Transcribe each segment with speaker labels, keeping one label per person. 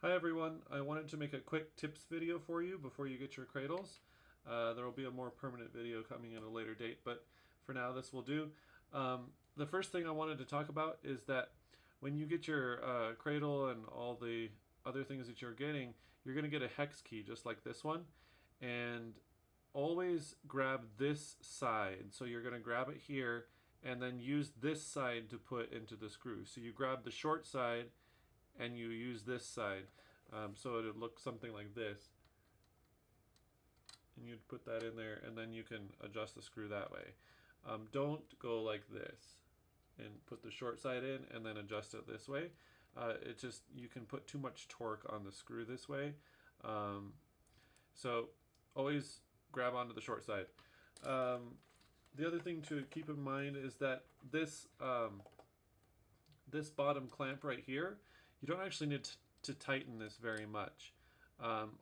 Speaker 1: Hi everyone, I wanted to make a quick tips video for you before you get your cradles. There will be a more permanent video coming at a later date, but for now this will do. The first thing I wanted to talk about is that when you get your cradle and all the other things that you're getting, you're going to get a hex key just like this one, and always grab this side. So you're going to grab it here and then use this side to put into the screw. So you grab the short side and you use this side, so it would look something like this, and you'd put that in there and then you can adjust the screw that way. Don't go like this and put the short side in and then adjust it this way. It just, you can put too much torque on the screw this way, so always grab onto the short side. The other thing to keep in mind is that this this bottom clamp right here, you don't actually need to tighten this very much.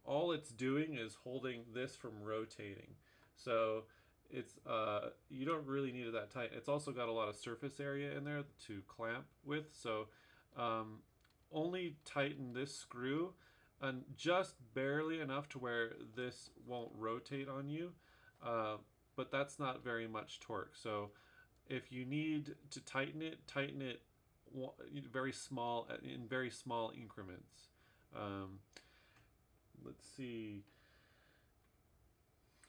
Speaker 1: All it's doing is holding this from rotating. So it's you don't really need it that tight. It's also got a lot of surface area in there to clamp with. So only tighten this screw and just barely enough to where this won't rotate on you. But that's not very much torque. So if you need to tighten it very small, in very small increments. Let's see.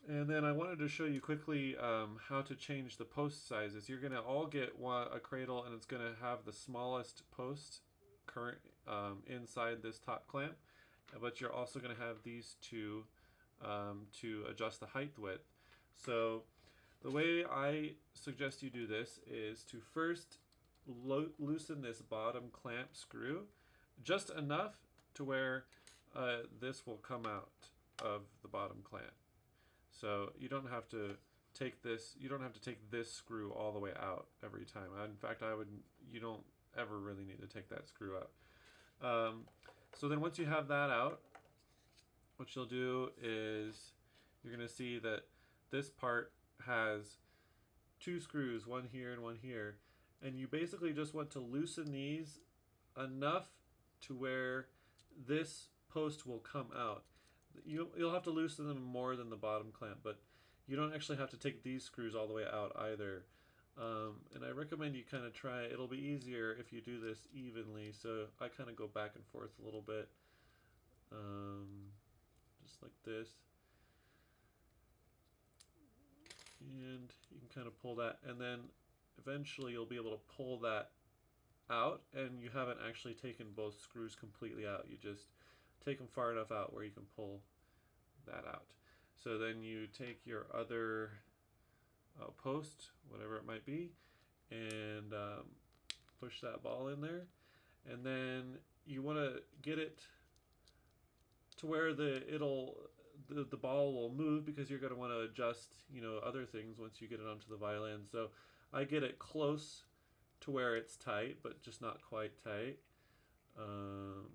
Speaker 1: And then I wanted to show you quickly how to change the post sizes. You're going to all get a cradle, and it's going to have the smallest post current inside this top clamp, but you're also going to have these two to adjust the height width. So the way I suggest you do this is to first loosen this bottom clamp screw just enough to where this will come out of the bottom clamp. So you don't have to take this, screw all the way out every time. In fact, you don't ever really need to take that screw out. So then once you have that out, what you'll do is you're going to see that this part has two screws, one here and one here, and you basically just want to loosen these enough to where this post will come out. You'll have to loosen them more than the bottom clamp, but you don't actually have to take these screws all the way out either. And I recommend you kind of try it. It'll be easier if you do this evenly, so I kind of go back and forth a little bit, just like this. And you can kind of pull that, and then eventually you'll be able to pull that out, and you haven't actually taken both screws completely out. You just take them far enough out where you can pull that out. So then you take your other post, whatever it might be, and push that ball in there, and then you want to get it to where the ball will move, because you're going to want to adjust, other things once you get it onto the violin. So I get it close to where it's tight, but just not quite tight, like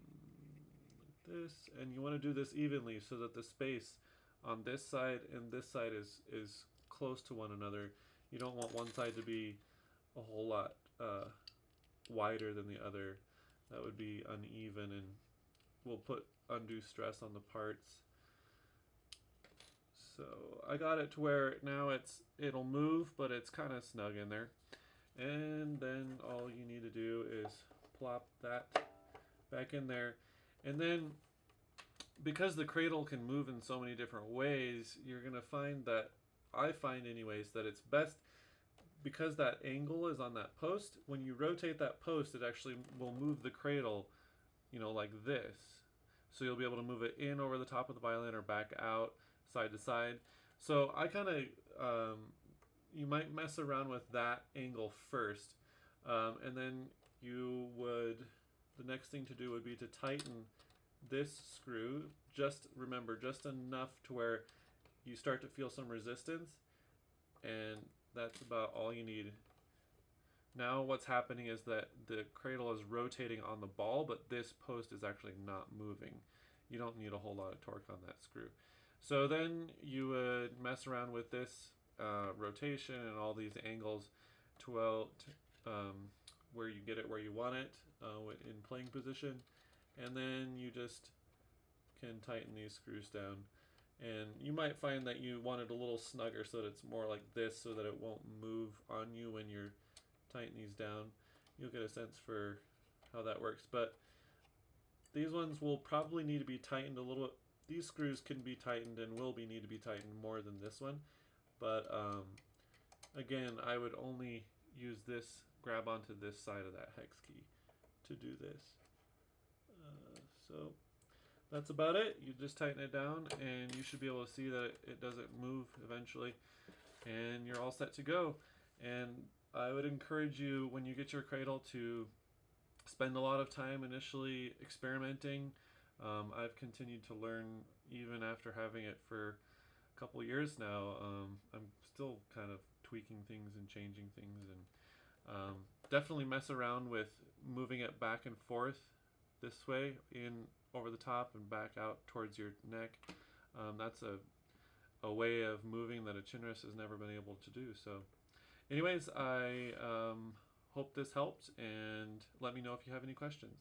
Speaker 1: this. And you want to do this evenly so that the space on this side and this side is close to one another. You don't want one side to be a whole lot wider than the other. That would be uneven and will put undue stress on the parts. So I got it to where now it'll move, but it's kind of snug in there. And then all you need to do is plop that back in there. And then, because the cradle can move in so many different ways, you're going to find that, I find anyways, that it's best, because that angle is on that post, when you rotate that post, it actually will move the cradle, like this. So you'll be able to move it in over the top of the violin or back out, side to side. So I kind of, you might mess around with that angle first, and then the next thing to do would be to tighten this screw, just enough to where you start to feel some resistance, and that's about all you need. Now what's happening is that the cradle is rotating on the ball, but this post is actually not moving. You don't need a whole lot of torque on that screw. So then you would mess around with this rotation and all these angles to where you get it where you want it in playing position, and then you just can tighten these screws down. And you might find that you want it a little snugger so that it's more like this, so that it won't move on you when you're tightening these down. You'll get a sense for how that works. But these ones will probably need to be tightened a little. These screws can be tightened and will need to be tightened more than this one. But again, I would only use this, grab onto this side of that hex key to do this. So that's about it. You just tighten it down and you should be able to see that it doesn't move eventually, and you're all set to go. And I would encourage you, when you get your cradle, to spend a lot of time initially experimenting. I've continued to learn even after having it for a couple of years now. I'm still kind of tweaking things and changing things, and definitely mess around with moving it back and forth this way, in over the top and back out towards your neck. That's a way of moving that a chinrist has never been able to do. So anyways, I hope this helped, and let me know if you have any questions.